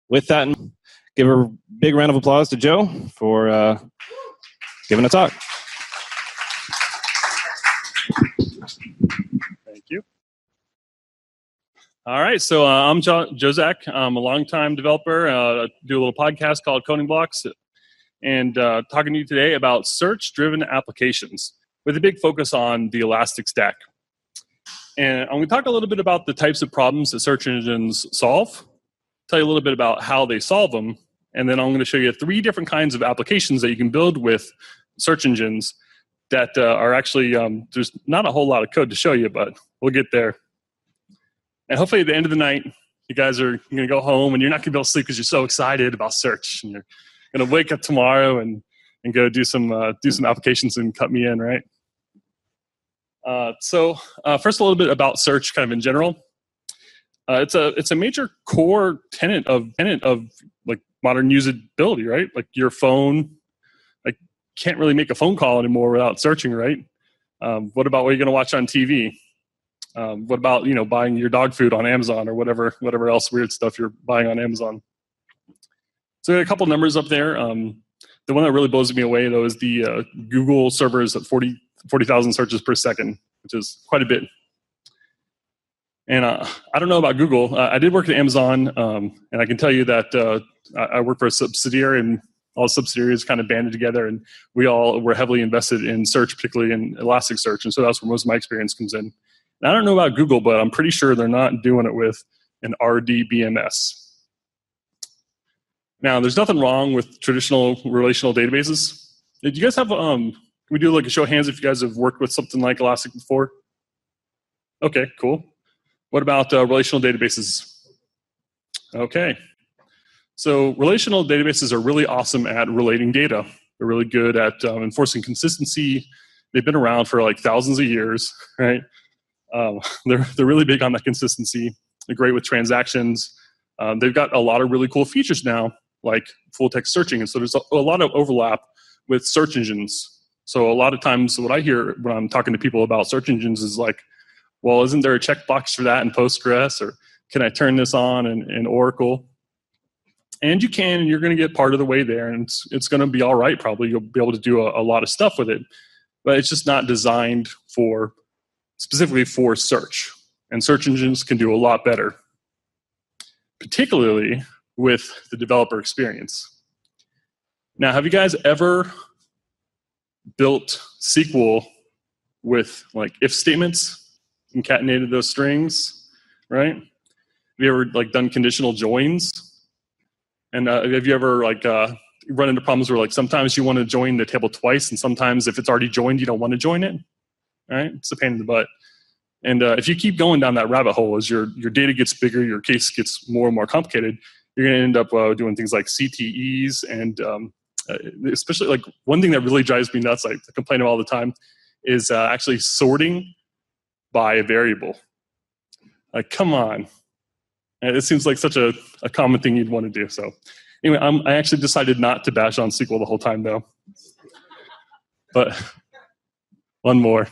with that, give a big round of applause to Joe for giving a talk. Thank you. All right, so I'm Joe Zack. I'm a longtime developer. Do a little podcast called Coding Blocks, and talking to you today about search-driven applications with a big focus on the Elastic Stack. And I'm going to talk a little bit about the types of problems that search engines solve, tell you a little bit about how they solve them, and then I'm going to show you 3 different kinds of applications that you can build with search engines that are actually, there's not a whole lot of code to show you, but we'll get there. And hopefully at the end of the night, you guys are going to go home and you're not going to be able to sleep because you're so excited about search. And you're going to wake up tomorrow and go do some applications and cut me in, right? So first, a little bit about search, kind of in general. It's a major core tenet of like modern usability, right? Like your phone, like can't really make a phone call anymore without searching, right? What about what you're going to watch on TV? What about buying your dog food on Amazon or whatever else weird stuff you're buying on Amazon? So a couple numbers up there. The one that really blows me away though is the Google servers at 40,000 searches per second, which is quite a bit. And I don't know about Google. I did work at Amazon, and I can tell you that I work for a subsidiary, and all the subsidiaries kind of banded together, and we all were heavily invested in search, particularly in Elasticsearch, and so that's where most of my experience comes in. And I don't know about Google, but I'm pretty sure they're not doing it with an RDBMS. Now, there's nothing wrong with traditional relational databases. Did you guys have, can we do like a show of hands if you guys have worked with something like Elastic before? Okay, cool. What about relational databases? Okay. So relational databases are really awesome at relating data. They're really good at enforcing consistency. They've been around for like thousands of years, right? They're really big on that consistency. They're great with transactions. They've got a lot of really cool features now, like full text searching. And so there's a lot of overlap with search engines. So a lot of times what I hear when I'm talking to people about search engines is like, well, isn't there a checkbox for that in Postgres? Or can I turn this on in Oracle? And you can, and you're going to get part of the way there, and it's going to be all right probably. You'll be able to do a lot of stuff with it. But it's just not designed specifically for search. And search engines can do a lot better, particularly with the developer experience. Now, have you guys ever built SQL with like if statements, concatenated those strings, right? Have you ever like done conditional joins? And have you ever like run into problems where like sometimes you want to join the table twice, and sometimes if it's already joined, you don't want to join it, right? It's a pain in the butt. And if you keep going down that rabbit hole, as your data gets bigger, your case gets more and more complicated, you're going to end up doing things like CTEs, and especially like one thing that really drives me nuts, I complain about all the time, is actually sorting by a variable. Like, come on. And it seems like such a common thing you'd want to do. So anyway, I actually decided not to bash on SQL the whole time though. But one more.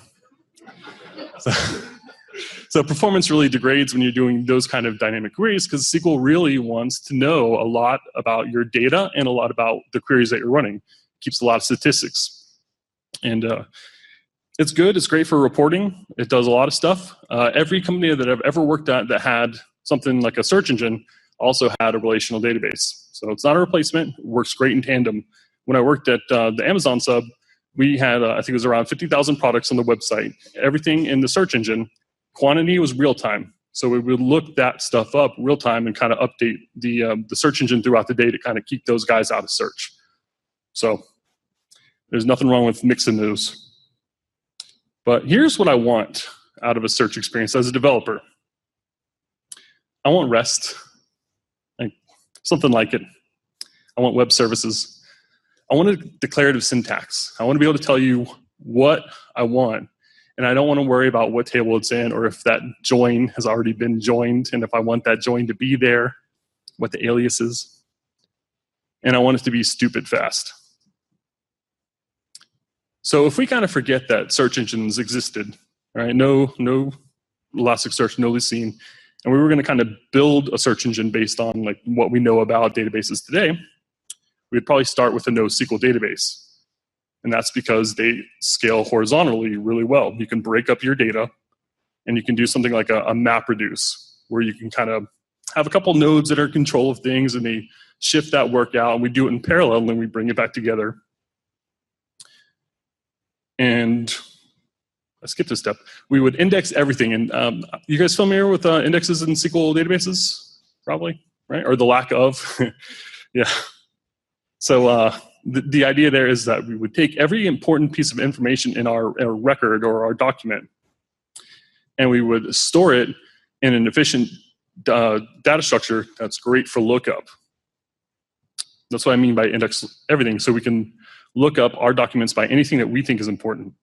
So performance really degrades when you're doing those kind of dynamic queries, because SQL really wants to know a lot about your data and a lot about the queries that you're running. It keeps a lot of statistics. And it's good. It's great for reporting. It does a lot of stuff. Every company that I've ever worked at that had something like a search engine also had a relational database. So it's not a replacement. It works great in tandem. When I worked at the Amazon sub, we had, I think it was around 50,000 products on the website. Everything in the search engine, quantity was real time. So we would look that stuff up real time and kind of update the search engine throughout the day to kind of keep those guys out of search. So there's nothing wrong with mixing those. But here's what I want out of a search experience as a developer. I want REST, like something like it. I want web services. I want a declarative syntax. I want to be able to tell you what I want. And I don't want to worry about what table it's in or if that join has already been joined and if I want that join to be there, what the alias is. And I want it to be stupid fast. So if we kind of forget that search engines existed, right? No Elasticsearch, no Lucene, and we were going to kind of build a search engine based on like what we know about databases today, we'd probably start with a NoSQL database. And that's because they scale horizontally really well. You can break up your data, and you can do something like a map reduce, where you can kind of have a couple nodes that are in control of things, and they shift that work out, and we do it in parallel, and then we bring it back together. And I skipped a step. We would index everything. And you guys familiar with indexes in SQL databases? Probably, right? Or the lack of? Yeah. So the idea there is that we would take every important piece of information in our record or our document, and we would store it in an efficient data structure that's great for lookup. That's what I mean by index everything. So we can look up our documents by anything that we think is important.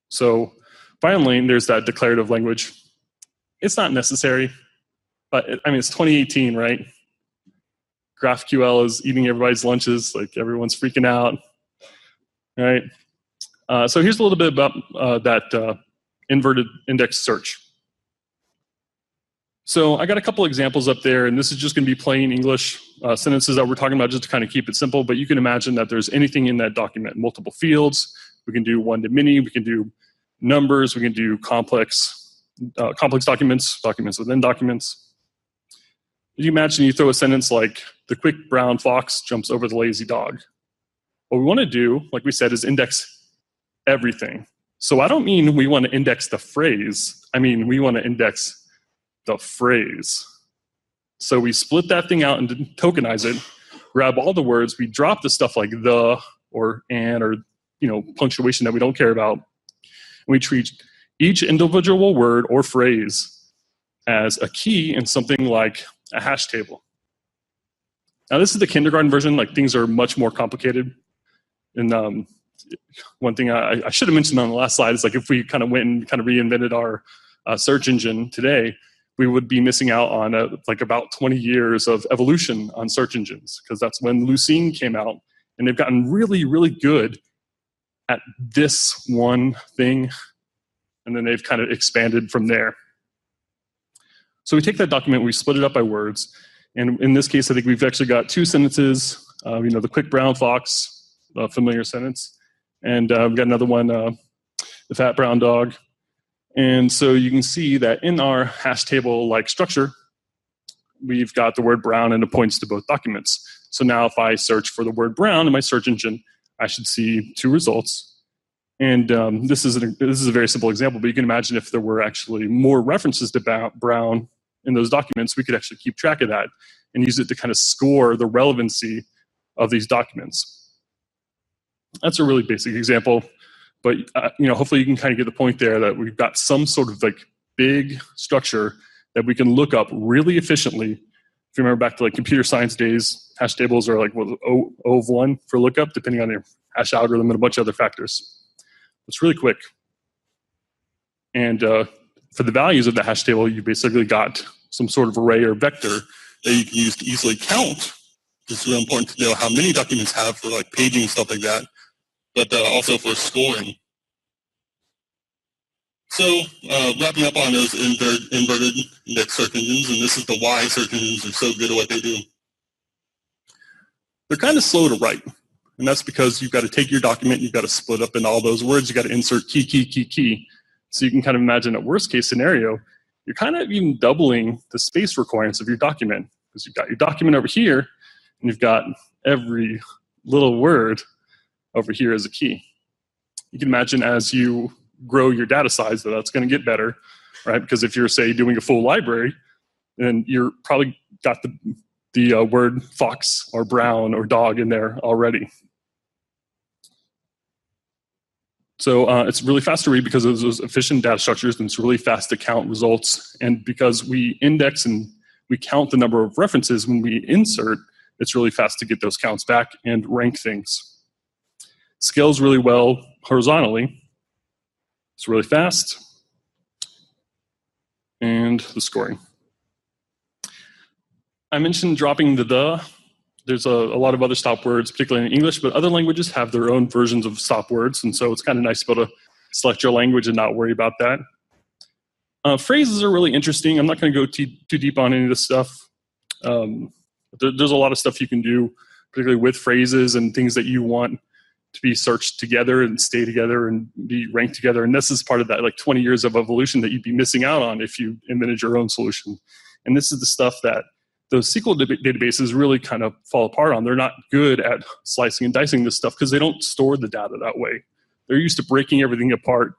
So finally, there's that declarative language. It's not necessary, but I mean, it's 2018, right? GraphQL is eating everybody's lunches, like everyone's freaking out, right? So here's a little bit about that inverted index search. So I got a couple examples up there, and this is just going to be plain English sentences that we're talking about just to kind of keep it simple, but you can imagine that there's anything in that document, multiple fields. We can do one-to-many, we can do numbers, we can do complex documents, documents within documents. You imagine you throw a sentence like, the quick brown fox jumps over the lazy dog. What we want to do, like we said, is index everything. So I don't mean we want to index the phrase. I mean, we want to index the phrase. So we split that thing out and tokenize it, grab all the words, we drop the stuff like the or and or punctuation that we don't care about. And we treat each individual word or phrase as a key in something like a hash table. Now this is the kindergarten version, like things are much more complicated. And one thing I should have mentioned on the last slide is like if we kind of went and kind of reinvented our search engine today, we would be missing out on like about 20 years of evolution on search engines, because that's when Lucene came out, and they've gotten really, really good at this one thing, and then they've kind of expanded from there. So we take that document, we split it up by words, and in this case, I think we've actually got two sentences. The quick brown fox, a familiar sentence, and we've got another one, the fat brown dog. And so you can see that in our hash table-like structure, we've got the word brown, and it points to both documents. So now if I search for the word brown in my search engine, I should see two results. And this is a very simple example, but you can imagine if there were actually more references to brown in those documents, we could actually keep track of that and use it to kind of score the relevancy of these documents. That's a really basic example, but hopefully you can kind of get the point there that we've got some sort of like big structure that we can look up really efficiently. If you remember back to like computer science days, hash tables are like O of 1 for lookup, depending on your hash algorithm and a bunch of other factors. It's really quick. And for the values of the hash table, you basically got some sort of array or vector that you can use to easily count. It's really important to know how many documents have for like paging and stuff like that, but also for scoring. So wrapping up on those inverted index search engines, and this is the why search engines are so good at what they do. They're kind of slow to write. And that's because you've got to take your document, you've got to split up in all those words, you've got to insert key. So you can kind of imagine a worst case scenario, you're kind of even doubling the space requirements of your document, because you've got your document over here, and you've got every little word over here as a key. You can imagine as you grow your data size that's going to get better, right? Because if you're, say, doing a full library, then you're probably got the word fox or brown or dog in there already. So it's really fast to read because of those efficient data structures, and it's really fast to count results. And because we index and we count the number of references when we insert, it's really fast to get those counts back and rank things. Scales really well horizontally. It's really fast. And the scoring. I mentioned dropping the. There's a lot of other stop words, particularly in English, but other languages have their own versions of stop words, and so it's kind of nice to be able to select your language and not worry about that. Phrases are really interesting. I'm not going to go too deep on any of this stuff. There's a lot of stuff you can do, particularly with phrases and things that you want to be searched together and stay together and be ranked together. And this is part of that like 20 years of evolution that you'd be missing out on if you invented your own solution. And this is the stuff that those SQL databases really kind of fall apart on. They're not good at slicing and dicing this stuff because they don't store the data that way. They're used to breaking everything apart.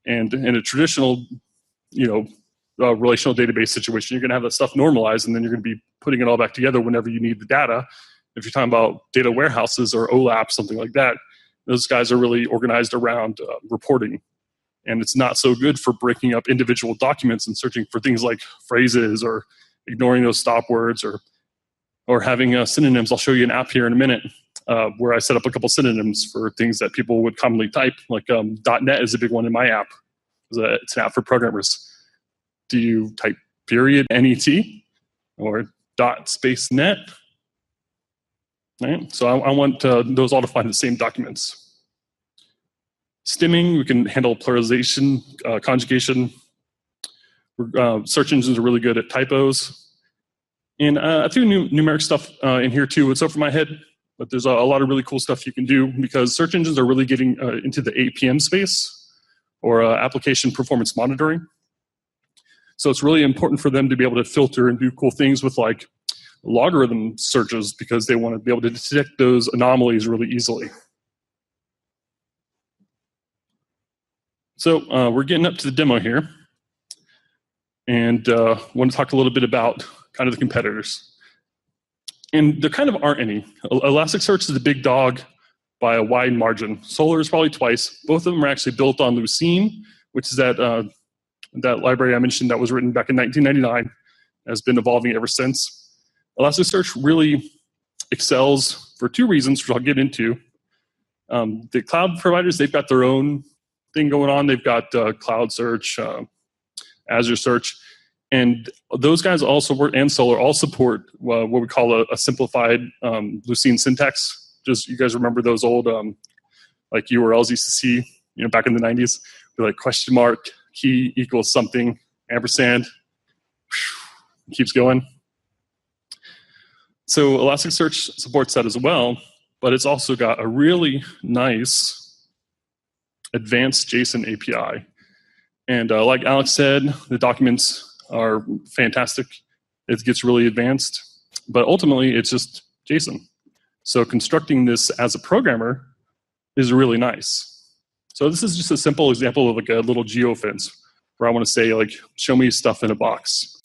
And in a traditional, relational database situation, you're going to have that stuff normalized, and then you're going to be putting it all back together whenever you need the data. If you're talking about data warehouses or OLAP, something like that, those guys are really organized around reporting. And it's not so good for breaking up individual documents and searching for things like phrases or ignoring those stop words or having synonyms. I'll show you an app here in a minute where I set up a couple synonyms for things that people would commonly type. Like .NET is a big one in my app. It's an app for programmers. Do you type period NET or dot space net? Right? So I want those all to find the same documents. Stimming, we can handle pluralization, conjugation. Search engines are really good at typos. And I threw numeric stuff in here too. It's over my head, but there's a lot of really cool stuff you can do because search engines are really getting into the APM space or application performance monitoring. So it's really important for them to be able to filter and do cool things with like logarithm searches because they want to be able to detect those anomalies really easily. So we're getting up to the demo here. And want to talk a little bit about kind of the competitors. And there kind of aren't any. Elasticsearch is the big dog by a wide margin. Solr is probably twice. Both of them are actually built on Lucene, which is that library I mentioned that was written back in 1999, has been evolving ever since. Elasticsearch really excels for two reasons, which I'll get into. The cloud providers, they've got their own thing going on. They've got Cloud Search, Azure Search, and those guys also work, and Solr all support what we call a simplified Lucene syntax. Just you guys remember those old like URLs used to see, back in the 90s, like question mark key equals something ampersand, keeps going. So Elasticsearch supports that as well, but it's also got a really nice advanced JSON API. And like Alex said, the documents are fantastic. It gets really advanced, but ultimately it's just JSON. So constructing this as a programmer is really nice. So this is just a simple example of like a little geofence where I want to say like, show me stuff in a box.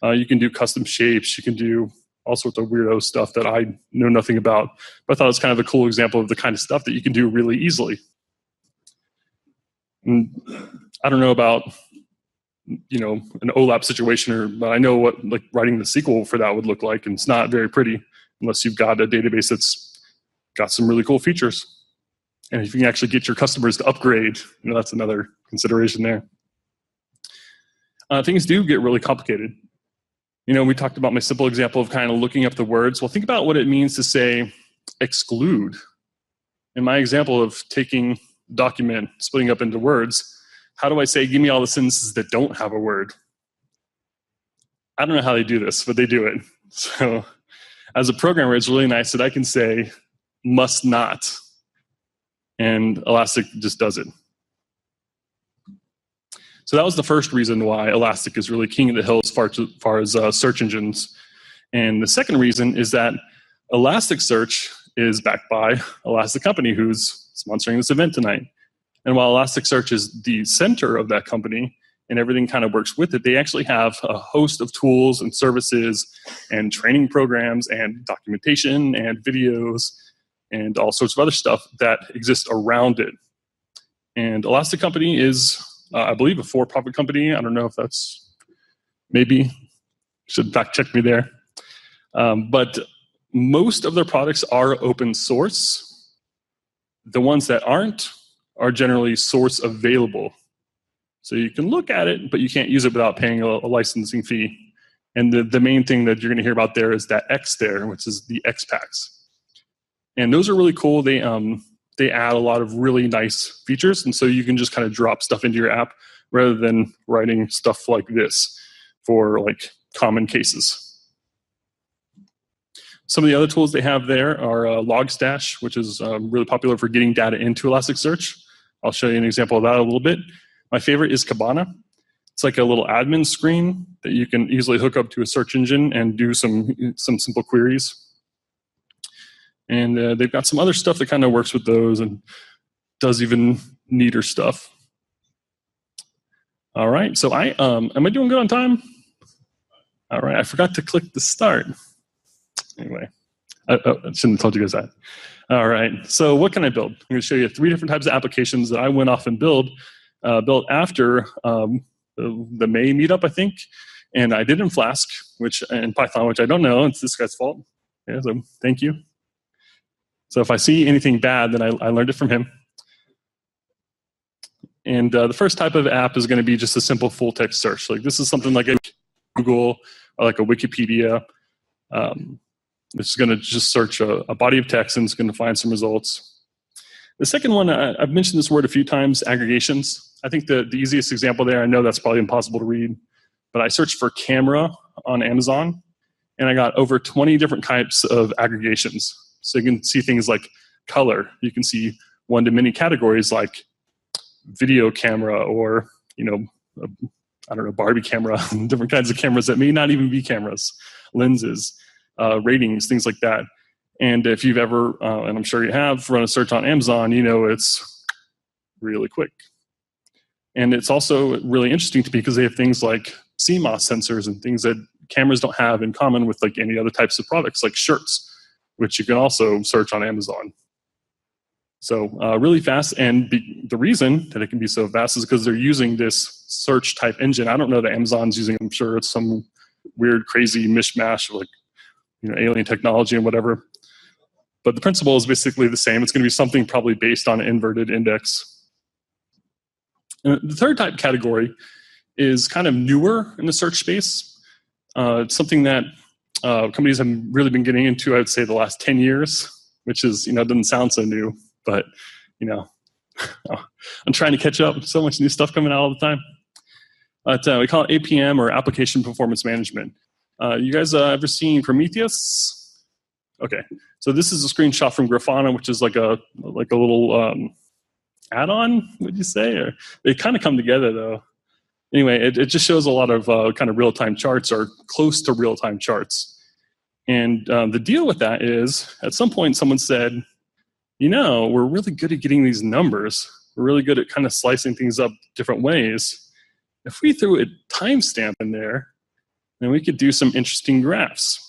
You can do custom shapes. You can do all sorts of weirdo stuff that I know nothing about. But I thought it was kind of a cool example of the kind of stuff that you can do really easily. And I don't know about, an OLAP situation, but I know what like writing the SQL for that would look like, and it's not very pretty unless you've got a database that's got some really cool features. And if you can actually get your customers to upgrade, that's another consideration there. Things do get really complicated. We talked about my simple example of kind of looking up the words. Well, think about what it means to say exclude. In my example of taking document, splitting up into words, how do I say, give me all the sentences that don't have a word? I don't know how they do this, but they do it. So as a programmer, it's really nice that I can say must not, and Elastic just does it. So that was the first reason why Elastic is really king of the hill as far as search engines. And the second reason is that Elasticsearch is backed by Elastic Company, who's sponsoring this event tonight. And while Elasticsearch is the center of that company and everything kind of works with it, they actually have a host of tools and services and training programs and documentation and videos and all sorts of other stuff that exist around it. And Elastic Company is, I believe, a for-profit company. I don't know if that's, maybe, should fact check me there. But most of their products are open source. The ones that aren't are generally source available. So you can look at it, but you can't use it without paying a licensing fee. And the main thing that you're going to hear about there is that X there, which is the X packs. And those are really cool. They add a lot of really nice features. And so you can just kind of drop stuff into your app rather than writing stuff like this for like common cases. Some of the other tools they have there are Logstash, which is really popular for getting data into Elasticsearch. I'll show you an example of that a little bit. My favorite is Kibana. It's like a little admin screen that you can easily hook up to a search engine and do some simple queries. And they've got some other stuff that kind of works with those and does even neater stuff. All right, so am I doing good on time? All right, I forgot to click the start. Anyway, I shouldn't have told you guys that. All right, so what can I build? I'm going to show you 3 different types of applications that I went off and built after the May meetup, I think. And I did in Flask, in Python, which I don't know. It's this guy's fault. Yeah, so thank you. So if I see anything bad, then I learned it from him. And the first type of app is going to be just a simple full text search. Like this is something like a Google or like a Wikipedia. It's going to just search a body of text and it's going to find some results. The second one, I've mentioned this word a few times, aggregations. I think the easiest example there, I know that's probably impossible to read, but I searched for camera on Amazon and I got over 20 different types of aggregations. So you can see things like color. You can see one-to-many categories like video camera or, I don't know, Barbie camera, different kinds of cameras that may not even be cameras, lenses, ratings, things like that. And if you've ever, and I'm sure you have, run a search on Amazon, it's really quick. And it's also really interesting to me because they have things like CMOS sensors and things that cameras don't have in common with like any other types of products, like shirts, which you can also search on Amazon. So really fast, and the reason that it can be so fast is because they're using this search type engine. I don't know that Amazon's using, I'm sure it's some weird, crazy mishmash of like, alien technology and whatever. But the principle is basically the same. It's going to be something probably based on an inverted index. And the third type category is kind of newer in the search space. It's something that companies have really been getting into, I would say, the last 10 years, which is, doesn't sound so new. But, I'm trying to catch up. So much new stuff coming out all the time. But we call it APM, or Application Performance Management. You guys ever seen Prometheus? Okay, so this is a screenshot from Grafana, which is like a little add-on, would you say? Or they kind of come together, though. Anyway, it just shows a lot of kind of real-time charts, or close to real-time charts. And the deal with that is, at some point, someone said, we're really good at getting these numbers. We're really good at kind of slicing things up different ways. If we threw a timestamp in there, then we could do some interesting graphs.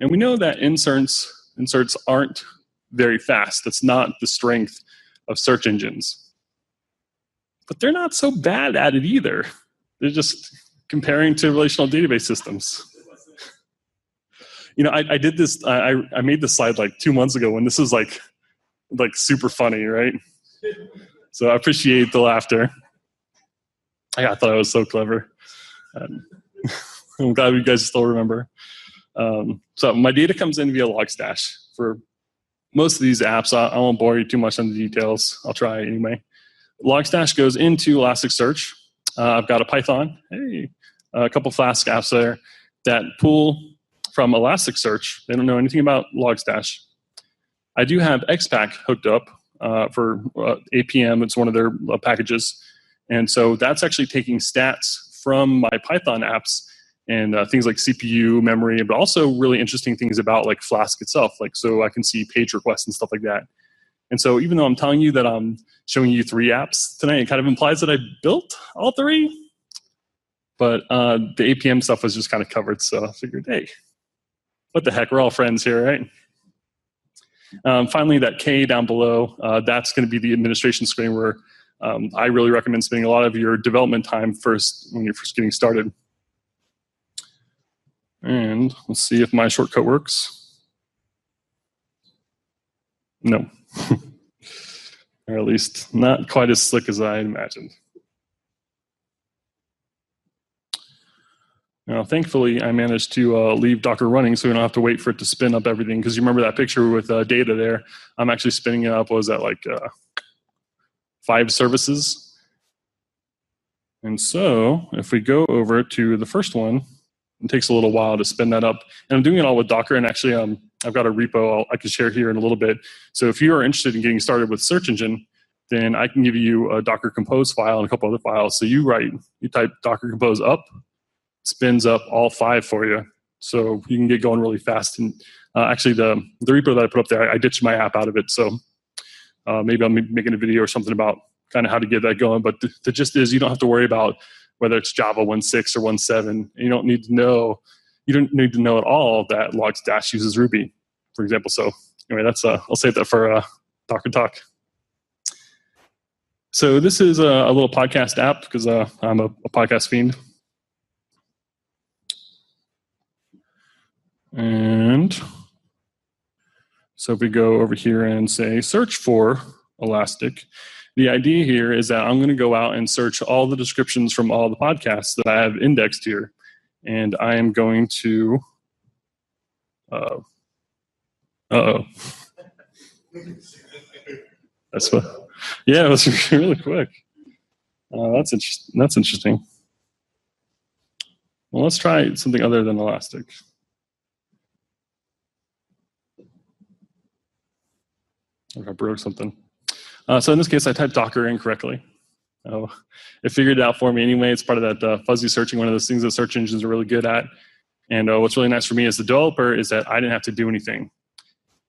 And we know that inserts aren't very fast. That's not the strength of search engines. But they're not so bad at it either. They're just comparing to relational database systems. I did this, I made this slide like 2 months ago when this was like super funny, right? So I appreciate the laughter. I thought I was so clever. I'm glad you guys still remember. So my data comes in via Logstash. For most of these apps, I won't bore you too much on the details. I'll try anyway. Logstash goes into Elasticsearch. I've got a Python, a couple Flask apps there that pull from Elasticsearch. They don't know anything about Logstash. I do have XPack hooked up for APM. It's one of their packages. And so that's actually taking stats from my Python apps and things like CPU, memory, but also really interesting things about like Flask itself. Like, so I can see page requests and stuff like that. And so even though I'm telling you that I'm showing you 3 apps tonight, it kind of implies that I built all 3. But the APM stuff was just kind of covered. So I figured, hey, what the heck? We're all friends here, right? Finally, that K down below, that's going to be the administration screen where I really recommend spending a lot of your development time when you're first getting started. And let's see if my shortcut works. No. Or at least not quite as slick as I imagined. Now, thankfully, I managed to leave Docker running so we don't have to wait for it to spin up everything. Because you remember that picture with data there. I'm actually spinning it up, what was that, like 5 services? And so if we go over to the first one, it takes a little while to spin that up. And I'm doing it all with Docker. And actually, I've got a repo I can share here in a little bit. So if you are interested in getting started with search engine, then I can give you a Docker Compose file and a couple other files. So you type Docker Compose up, spins up all 5 for you. So you can get going really fast. And actually, the repo that I put up there, I ditched my app out of it. So maybe I'm making a video or something about kind of how to get that going. But the gist is you don't have to worry about whether it's Java 1.6 or 1.7. You don't need to know at all that logs dash uses Ruby, for example. So anyway, that's I'll save that for Docker Talk. So this is a little podcast app because I'm a podcast fiend. And so if we go over here and say search for Elastic, the idea here is that I'm going to go out and search all the descriptions from all the podcasts that I have indexed here. And I am going to, That's what, yeah, it was really quick. That's interesting. Well, let's try something other than Elastic. If I broke something. So in this case, I typed Docker incorrectly. It figured it out for me anyway. It's part of that fuzzy searching, one of those things that search engines are really good at. And what's really nice for me as the developer is that I didn't have to do anything.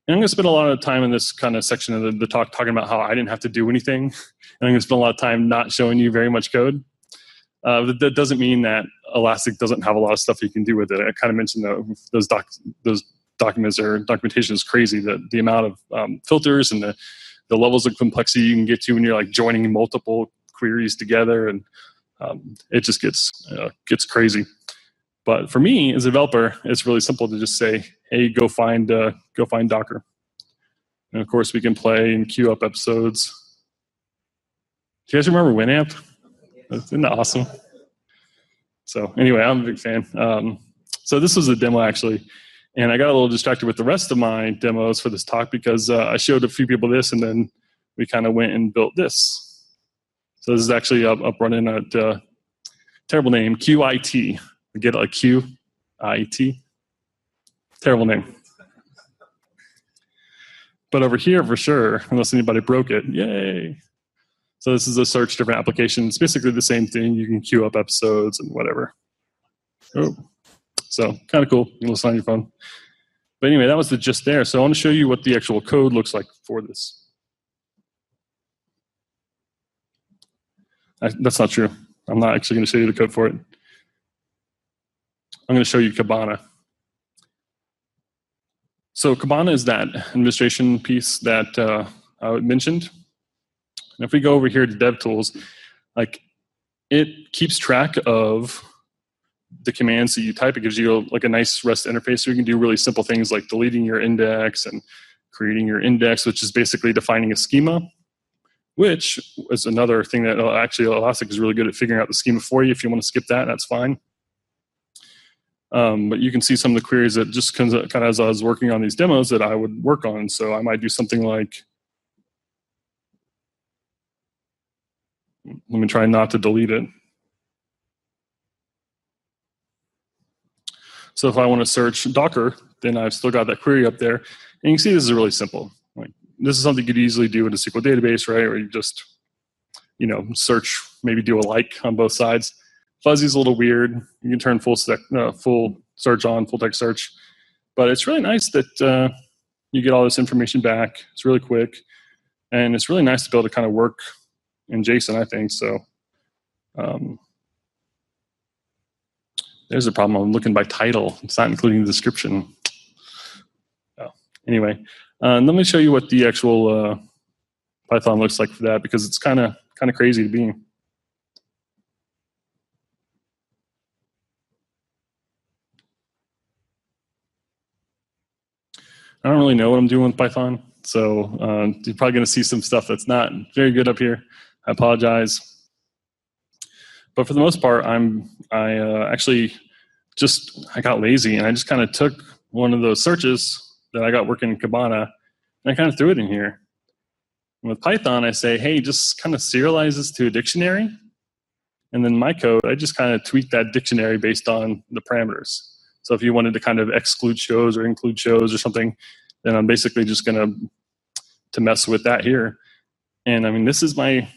And I'm going to spend a lot of time in this kind of section of the talk talking about how I didn't have to do anything. And I'm going to spend a lot of time not showing you very much code. That doesn't mean that Elastic doesn't have a lot of stuff you can do with it. I kind of mentioned those documents or documentation is crazy. The amount of filters and the levels of complexity you can get to when you're like joining multiple queries together, and it just gets crazy. But for me as a developer, it's really simple to just say, "Hey, go find Docker," and of course we can play and queue up episodes. Do you guys remember Winamp? Isn't that awesome? So anyway, I'm a big fan. So this was a demo actually. And I got a little distracted with the rest of my demos for this talk because I showed a few people this and then we kind of went and built this. So this is actually up running at terrible name, QIT. We get like QIT. Terrible name. But over here for sure, unless anybody broke it, yay. So this is a search different application. It's basically the same thing. You can queue up episodes and whatever. Oh. So kind of cool. You can listen on your phone. But anyway, that was the gist there. So I want to show you what the actual code looks like for this. That's not true. I'm not actually going to show you the code for it. I'm going to show you Kibana. So Kibana is that administration piece that I mentioned. And if we go over here to DevTools, like it keeps track of the commands that you type. It gives you like a nice REST interface so you can do really simple things like deleting your index and creating your index, which is basically defining a schema, which is another thing that actually Elastic is really good at figuring out the schema for you. If you want to skip that, that's fine. But you can see some of the queries that just kind of as I was working on these demos that I would work on. So I might do something like, let me try not to delete it. So if I want to search Docker, then I've still got that query up there. And you can see this is really simple. Like this is something you could easily do in a SQL database, right? Or you just, search, maybe do a like on both sides. Fuzzy's a little weird. You can turn full search on, full text search. But it's really nice that you get all this information back. It's really quick. And it's really nice to be able to kind of work in JSON, I think. So there's a problem. I'm looking by title. It's not including the description. Oh, anyway, let me show you what the actual Python looks like for that, because it's kind of crazy to be. I don't really know what I'm doing with Python, so you're probably going to see some stuff that's not very good up here. I apologize. But for the most part, I actually I got lazy and I just kind of took one of those searches that I got working in Kibana and I kind of threw it in here. And with Python, I say, hey, just kind of serialize this to a dictionary. And then my code, I just kind of tweak that dictionary based on the parameters. So if you wanted to kind of exclude shows or include shows or something, then I'm basically just going to mess with that here. And I mean, this is my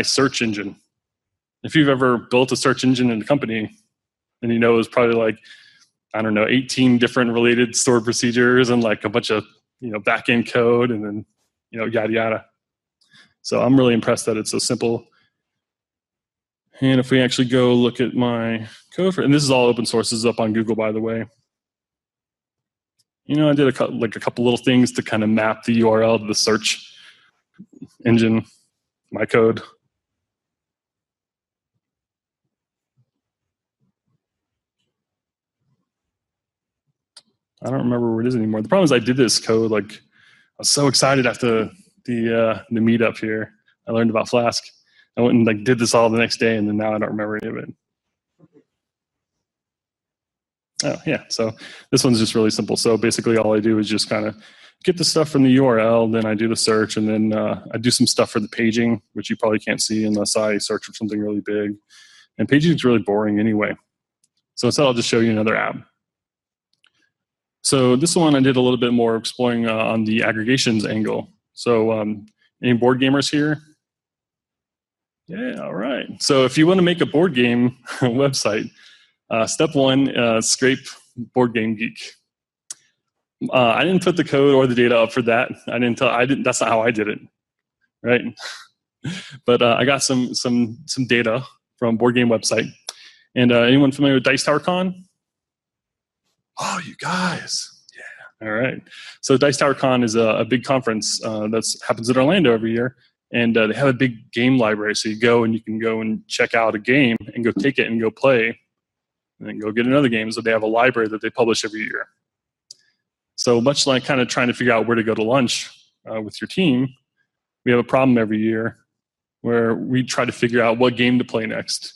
search engine. If you've ever built a search engine in a company, and you know it's probably like, I don't know, 18 different related stored procedures and like a bunch of, back-end code and then, yada, yada. So I'm really impressed that it's so simple. And if we actually go look at my code, and this is all open source, this is up on Google, by the way. I did a couple little things to kind of map the URL to the search engine, my code. I don't remember where it is anymore. The problem is I did this code, I was so excited after the meetup here. I learned about Flask. I went and did this all the next day, and then now I don't remember any of it. Oh, yeah. So this one's just really simple. So basically all I do is just kind of get the stuff from the URL, then I do the search, and then I do some stuff for the paging, which you probably can't see unless I search for something really big. And paging is really boring anyway. So instead I'll just show you another app. So this one I did a little bit more exploring on the aggregations angle. So any board gamers here? Yeah, all right. So if you want to make a board game website, step one, scrape Board Game Geek. I didn't put the code or the data up for that. That's not how I did it, right? But I got some data from Board Game website. And anyone familiar with Dice Tower Con? Oh, you guys. Yeah. All right. So Dice Tower Con is a big conference that happens in Orlando every year. And they have a big game library. So you go and you can go and check out a game and go take it and go play. And then go get another game. So they have a library that they publish every year. So much like kind of trying to figure out where to go to lunch with your team, we have a problem every year where we try to figure out what game to play next.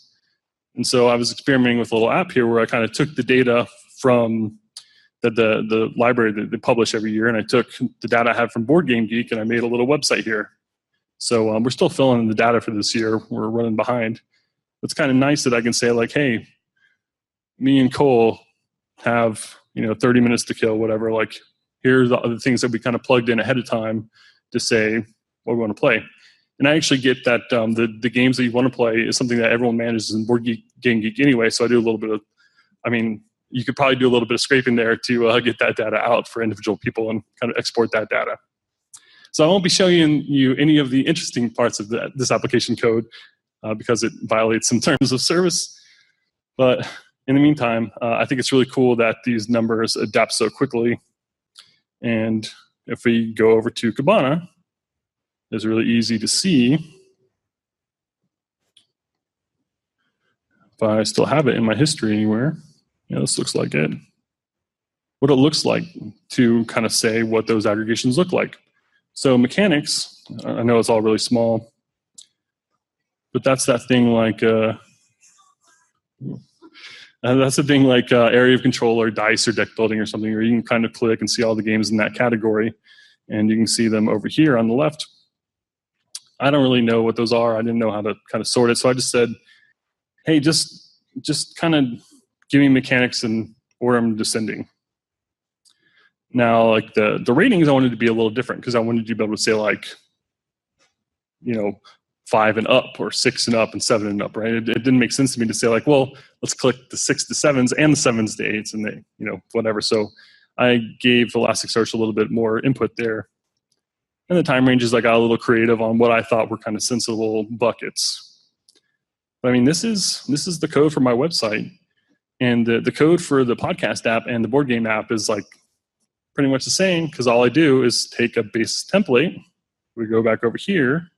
And so I was experimenting with a little app here where I kind of took the data from the library that they publish every year, and I took the data I had from Board Game Geek, and I made a little website here. So we're still filling in the data for this year. We're running behind. It's kind of nice that I can say, like, hey, me and Cole have 30 minutes to kill, whatever. Like, here's the other things that we kind of plugged in ahead of time to say what we want to play. And I actually get that the games that you want to play is something that everyone manages in Board Game Geek anyway. So I do a little bit of, you could probably do a little bit of scraping there to get that data out for individual people and kind of export that data. So I won't be showing you any of the interesting parts of this application code because it violates some terms of service. But in the meantime, I think it's really cool that these numbers adapt so quickly. And if we go over to Kibana, it's really easy to see. If I still have it in my history anywhere, yeah, this looks like it. What it looks like to kind of say what those aggregations look like. So mechanics, I know it's all really small, but that's that thing like area of control or dice or deck building or something, or you can kind of click and see all the games in that category, and you can see them over here on the left. I don't really know what those are. I didn't know how to kind of sort it, so I just said, hey, just kind of give me mechanics and order them descending. Now, like the ratings, I wanted to be a little different because I wanted you to be able to say 5 and up or 6 and up and 7 and up, right? It didn't make sense to me to say let's click the 6 to 7s and the 7s to 8s and whatever. So I gave Elasticsearch a little bit more input there. And the time ranges, I got a little creative on what I thought were kind of sensible buckets. But this is the code for my website. And the code for the podcast app and the board game app is pretty much the same because all I do is take a base template. We go back over here.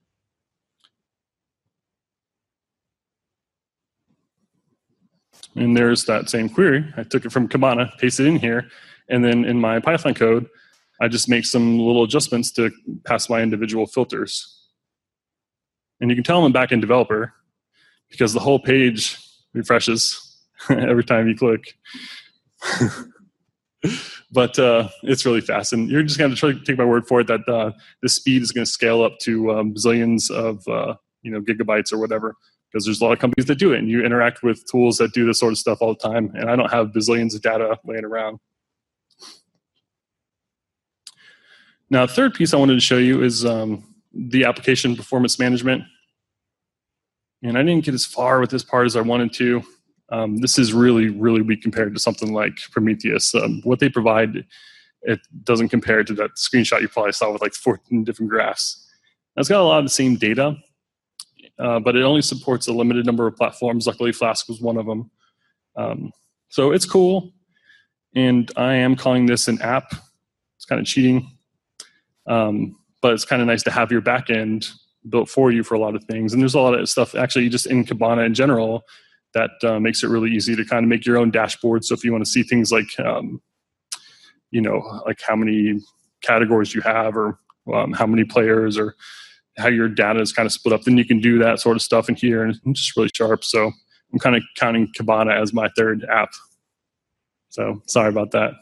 And there's that same query. I took it from Kibana, pasted it in here, and then in my Python code, I just make some little adjustments to pass my individual filters. And you can tell I'm a backend developer because the whole page refreshes every time you click. But it's really fast, and you're just going to try to take my word for it that the speed is going to scale up to zillions of gigabytes or whatever, because there's a lot of companies that do it, and you interact with tools that do this sort of stuff all the time, and I don't have bazillions of data laying around. Now, the third piece I wanted to show you is the application performance management. And I didn't get as far with this part as I wanted to. This is really, really weak compared to something like Prometheus. What they provide, it doesn't compare to that screenshot you probably saw with like 14 different graphs. It's got a lot of the same data, but it only supports a limited number of platforms. Luckily, Flask was one of them. So it's cool. And I am calling this an app. It's kind of cheating. But it's kind of nice to have your backend built for you for a lot of things. And there's a lot of stuff actually just in Kibana in general that makes it really easy to kind of make your own dashboard. So if you want to see things like, like how many categories you have, or how many players, or how your data is kind of split up, then you can do that sort of stuff in here, and it's just really sharp. So I'm kind of counting Kibana as my third app. So sorry about that.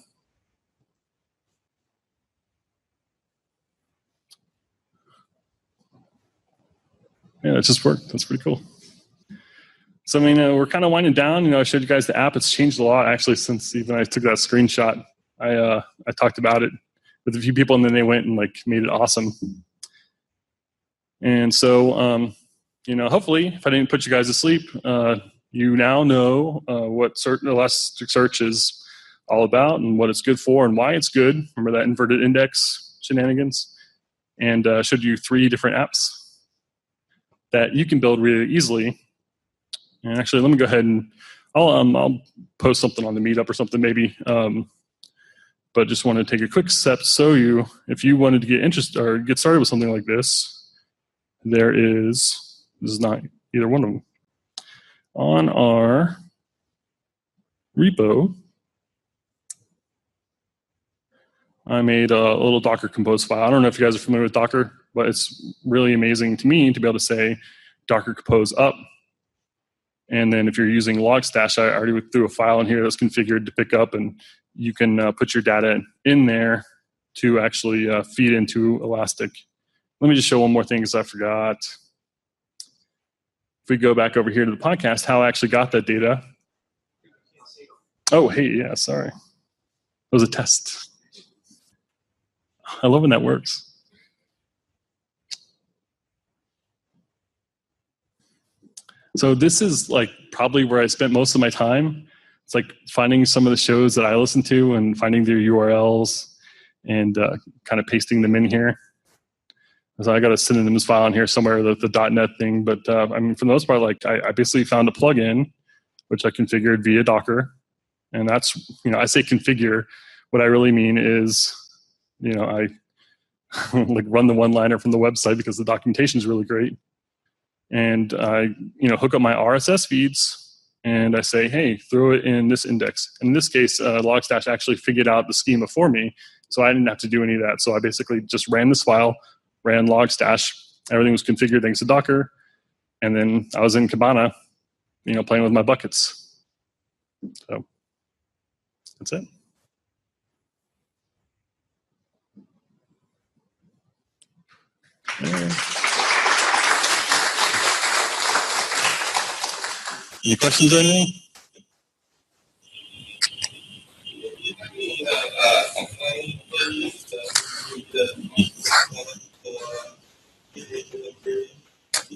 Yeah, it just worked. That's pretty cool. So, I mean, we're kind of winding down. I showed you guys the app. It's changed a lot, actually, since even I took that screenshot. I talked about it with a few people, and then they went and made it awesome. And so, hopefully, if I didn't put you guys to sleep, you now know what Elasticsearch is all about and what it's good for and why it's good. Remember that inverted index shenanigans? And showed you 3 different apps that you can build really easily. And actually, let me go ahead and I'll post something on the Meetup or something maybe. But just want to take a quick step to show you, if you wanted to get interested or get started with something like this, this is not either one of them. On our repo, I made a little Docker Compose file. I don't know if you guys are familiar with Docker, but it's really amazing to me to be able to say Docker Compose up. And then if you're using Logstash, I already threw a file in here that's configured to pick up, and you can put your data in there to actually feed into Elastic. Let me just show one more thing because I forgot. If we go back over here to the podcast, how I actually got that data. Oh, hey, yeah, sorry. It was a test. I love when that works. So this is probably where I spent most of my time. It's finding some of the shows that I listen to and finding their URLs and kind of pasting them in here. So I got a synonyms file in here somewhere, the .NET thing. But I mean, for the most part, I basically found a plugin, which I configured via Docker. And that's, I say configure. What I really mean is, I run the one-liner from the website because the documentation is really great. And I, hook up my RSS feeds, and I say, hey, throw it in this index. And in this case, Logstash actually figured out the schema for me, so I didn't have to do any of that. So I basically just ran this file, ran Logstash. Everything was configured thanks to Docker. And then I was in Kibana, playing with my buckets. So that's it. Any questions or anything?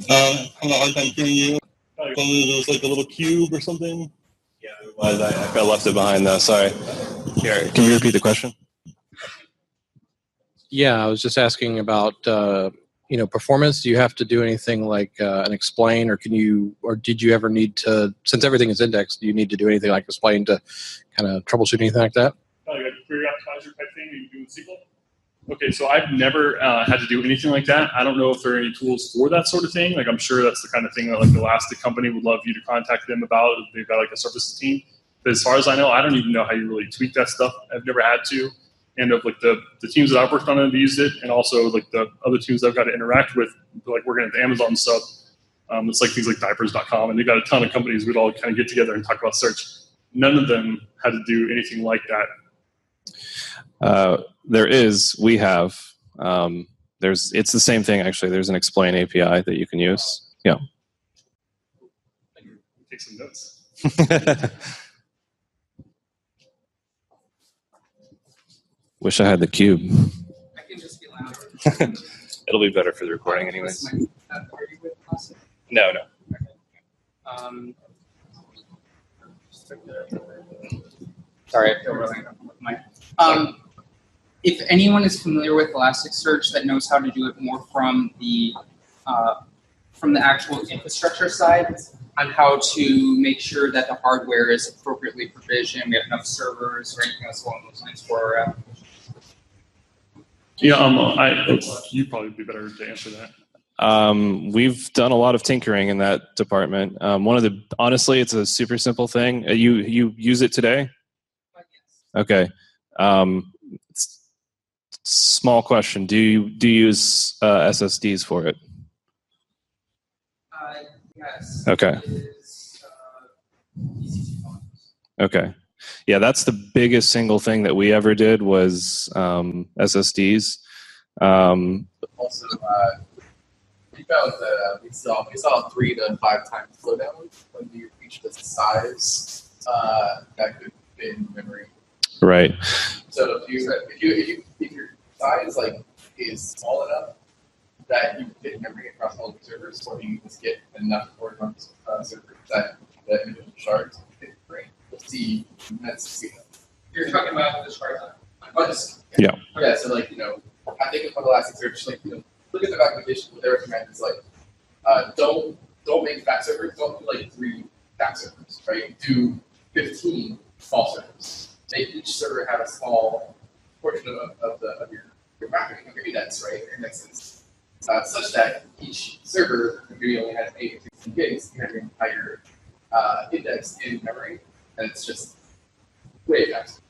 I'm having a hard time hearing you. There's a little cube or something. Yeah, I left it behind though. Sorry. Here, can you repeat the question? Yeah, I was just asking about performance. Do you have to do anything like an explain, or did you ever need to, since everything is indexed, do you need to do anything like explain to kind of troubleshoot anything like that? Like a query optimizer type thing that you do in SQL? Okay, so I've never had to do anything like that. I don't know if there are any tools for that sort of thing. I'm sure that's the kind of thing that the Elastic company would love you to contact them about. They've got a services team. But as far as I know, I don't even know how you really tweak that stuff. I've never had to. And of the teams that I've worked on have used it, and also the other teams that I've got to interact with, working at the Amazon stuff. It's things like diapers.com, and they've got a ton of companies we'd all kind of get together and talk about search. None of them had to do anything like that. We have. It's the same thing actually. There's an explain API that you can use. Yeah. take some notes. Wish I had the cube. I can just be louder. It'll be better for the recording, anyways. Are you with us? No, no. Sorry, I feel really uncomfortable with my. If anyone is familiar with Elasticsearch that knows how to do it more from the actual infrastructure side, on how to make sure that the hardware is appropriately provisioned, we have enough servers or anything else along those lines for our application. Yeah, you'd probably be better to answer that. We've done a lot of tinkering in that department. Honestly, it's a super simple thing. You use it today? Okay. Small question. Do you use SSDs for it? Yes. Okay. Okay. Yeah, that's the biggest single thing that we ever did was SSDs. Also, we found that we saw 3 to 5 times slowdown when you reach the size that could fit in memory. Right. So if your size is small enough that you can fit memory across all the servers, or you just get enough horizontal servers that the individual shards fit memory, you'll see immense speed. You're talking about the shards on. Yeah. Yeah. So I think of Elasticsearch, look at the documentation. What they recommend is don't make fat servers. Don't do 3 fat servers, right? Do 15 small servers. Make each server have a small portion of your mapping of your index, right? Your indexes, such that each server maybe only has 8 or 16 gigs. You have your entire index in memory, and it's just way faster.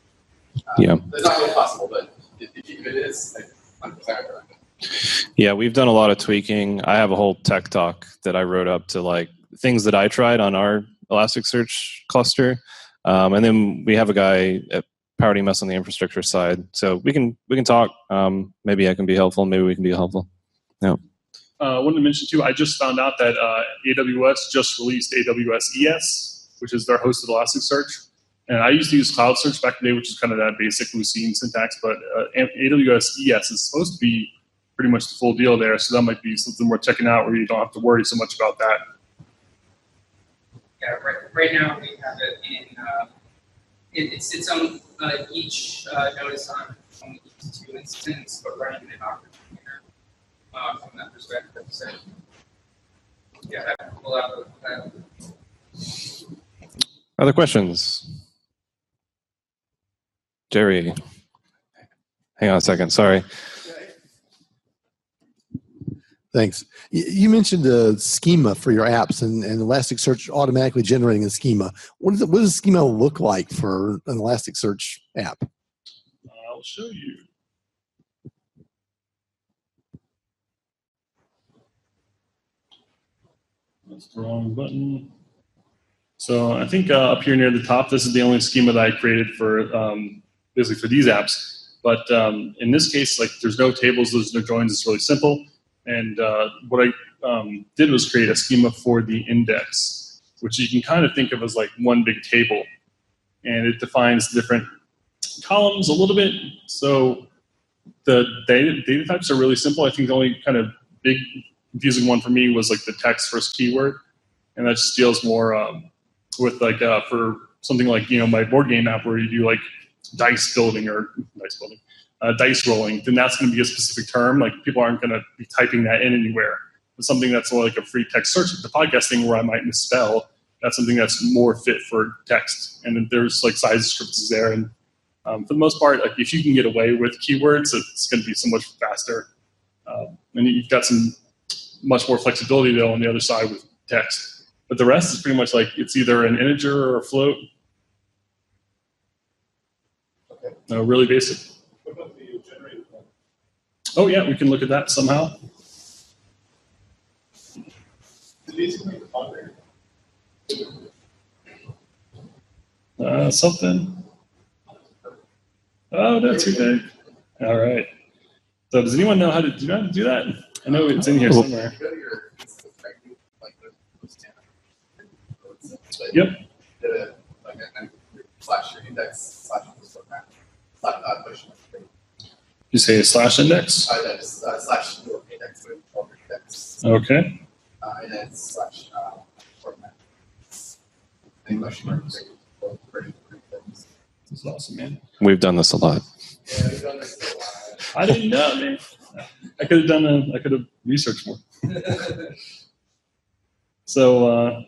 Yeah. It's not really possible, but if it is, 100% recommend it. Yeah, we've done a lot of tweaking. I have a whole tech talk that I wrote up to things that I tried on our Elasticsearch cluster. And then we have a guy at PowerDMS on the infrastructure side. So we can talk. Maybe I can be helpful. Maybe we can be helpful. Yeah. I wanted to mention too, I just found out that AWS just released AWS ES, which is their hosted Elasticsearch. And I used to use Cloud Search back in the day, which is kind of that basic Lucene syntax, but AWS ES is supposed to be pretty much the full deal there. So that might be something worth checking out where you don't have to worry so much about that. Yeah, right now we have it in, it sits on each node is on only each 2 instances, but running in an Docker container from that perspective. So yeah, pull out that. Other questions? Jerry. Hang on a second. Sorry. Thanks. You mentioned the schema for your apps and Elasticsearch automatically generating a schema. What does the schema look like for an Elasticsearch app? I'll show you. That's the wrong button. So I think up here near the top, this is the only schema that I created for basically for these apps. But in this case, there's no tables, there's no joins. It's really simple. And what I did was create a schema for the index, which you can kind of think of as one big table. And it defines different columns a little bit. So the data types are really simple. I think the only kind of big confusing one for me was the text first keyword. And that just deals more with for something my board game app where you do dice rolling, then that's going to be a specific term. People aren't going to be typing that in anywhere. But something that's more like a free text search, the podcasting where I might misspell, that's something that's more fit for text. And then there's size descriptors there. And for the most part, if you can get away with keywords, it's going to be so much faster. And you've got some much more flexibility though on the other side with text. But the rest is pretty much it's either an integer or a float. Okay. No, really basic. Oh yeah, we can look at that somehow. Something. Oh, that's okay. All right. So does anyone know how to do that? I know it's in here somewhere. But Yep. did a slash your index slash format. Question. You say slash index? Slash your index with your index. Okay. And then slash format. And question marks. This is awesome, man. We've done this a lot. Yeah, we've done this a lot. I didn't know, man. I could have researched more. So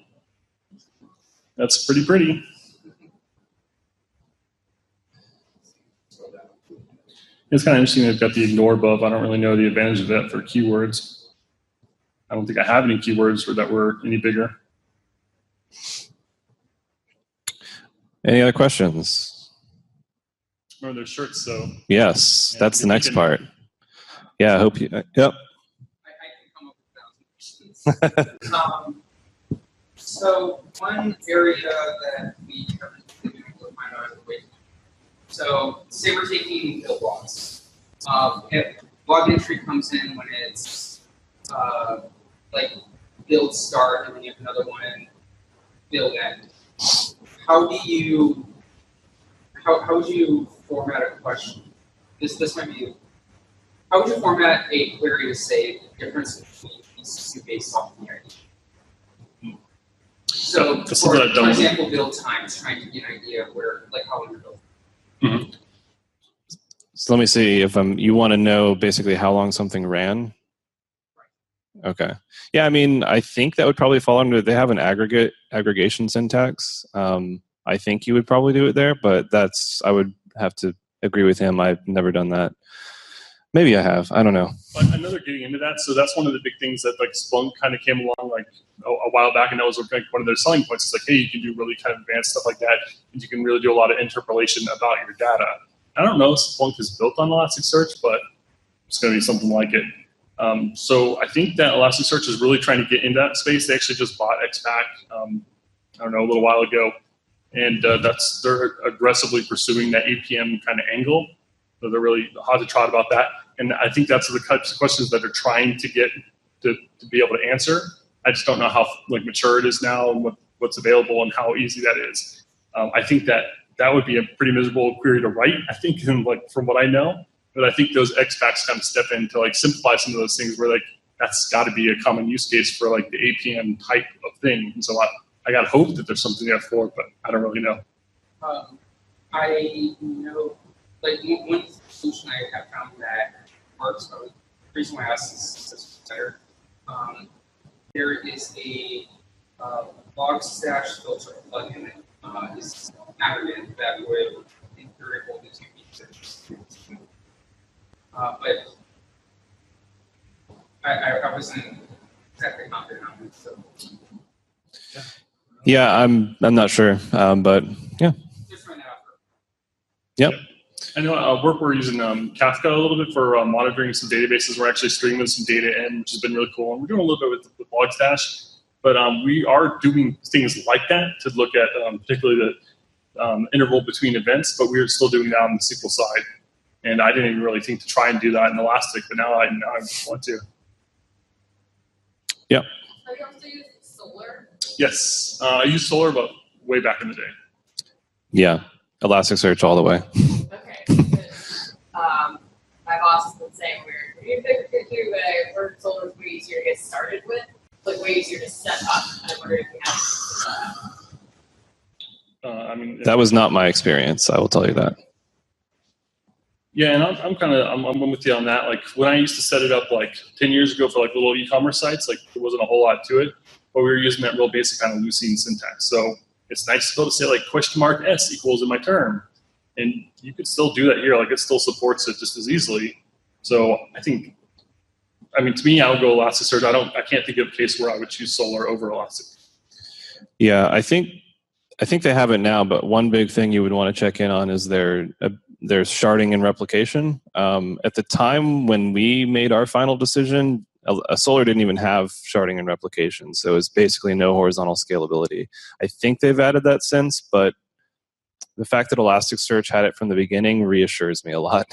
that's pretty. It's kind of interesting they've got the ignore above. I don't really know the advantage of that for keywords. I don't think I have any keywords that were any bigger. Any other questions? Remember their shirts, so. Yes, Yeah, that's the next can- part. Yeah, I hope you. Yep. I can come up with 1,000 questions. So one area that we haven't been able to find out is the way. So say we're taking build logs. If log entry comes in when it's like build start, and then you have another one build end. How would you format a question? This might be. How would you format a query to say the difference between these two based off the ID? So, for example, build times, trying to get an idea of where, like, how long you're building. Mm-hmm. So let me see if you want to know basically how long something ran. Okay. Yeah, I mean, I think that would probably fall under. They have an aggregation syntax. I think you would probably do it there, but I would have to agree with him. I've never done that. Maybe I have. I don't know. But another getting into that, so that's one of the big things that like Splunk kind of came along like a while back, and that was like one of their selling points. It's like, hey, you can do really kind of advanced stuff like that, and you can really do a lot of interpolation about your data. I don't know if Splunk is built on Elasticsearch, but it's going to be something like it. So I think that Elasticsearch is really trying to get into that space. They actually just bought XPack, I don't know, a little while ago, and they're aggressively pursuing that APM kind of angle. So they're really hot to trot about that. And I think that's the types of questions that they're trying to get to be able to answer. I just don't know how like mature it is now and what's available and how easy that is. I think that would be a pretty miserable query to write, I think, and like from what I know. But I think those XPacks kind of step in to like simplify some of those things where like that's got to be a common use case for like the APM type of thing. And so I got hope that there's something there for it, but I don't really know. I know, like one solution I have found that works, but the reason why I asked is better. There is a log stash filter plugin is added that would in theory hold the two pieces. But I wasn't exactly confident on it, so. Yeah, I'm not sure, but yeah. Just trying that out. Yep. I know we're using Kafka a little bit for monitoring some databases. We're actually streaming some data in, which has been really cool. And we're doing a little bit with Logstash, but we are doing things like that to look at particularly the interval between events, but we're still doing that on the SQL side. And I didn't even really think to try and do that in Elastic, but now I want to. Yep. Are you also using Solar? Yes, I used Solar, but way back in the day. Yeah, Elasticsearch all the way. Okay, good. My boss has been saying you could do a word Solar is way easier to get started with, like way easier to set up. I wonder if you have. I mean, That was not my experience. I will tell you that. Yeah, and I'm with you on that. Like when I used to set it up like 10 years ago for like little e-commerce sites, like there wasn't a whole lot to it, but we were using that real basic kind of Lucene syntax. So it's nice to be able to say like $S equals in my term, and you could still do that here. Like it still supports it just as easily. So to me, I would go Elasticsearch. I can't think of a case where I would choose Solar over Elastic. Yeah, I think they have it now, but one big thing you would want to check in on is their sharding and replication. At the time when we made our final decision, a Solar didn't even have sharding and replication, so it's basically no horizontal scalability. I think they've added that since, but the fact that Elasticsearch had it from the beginning reassures me a lot.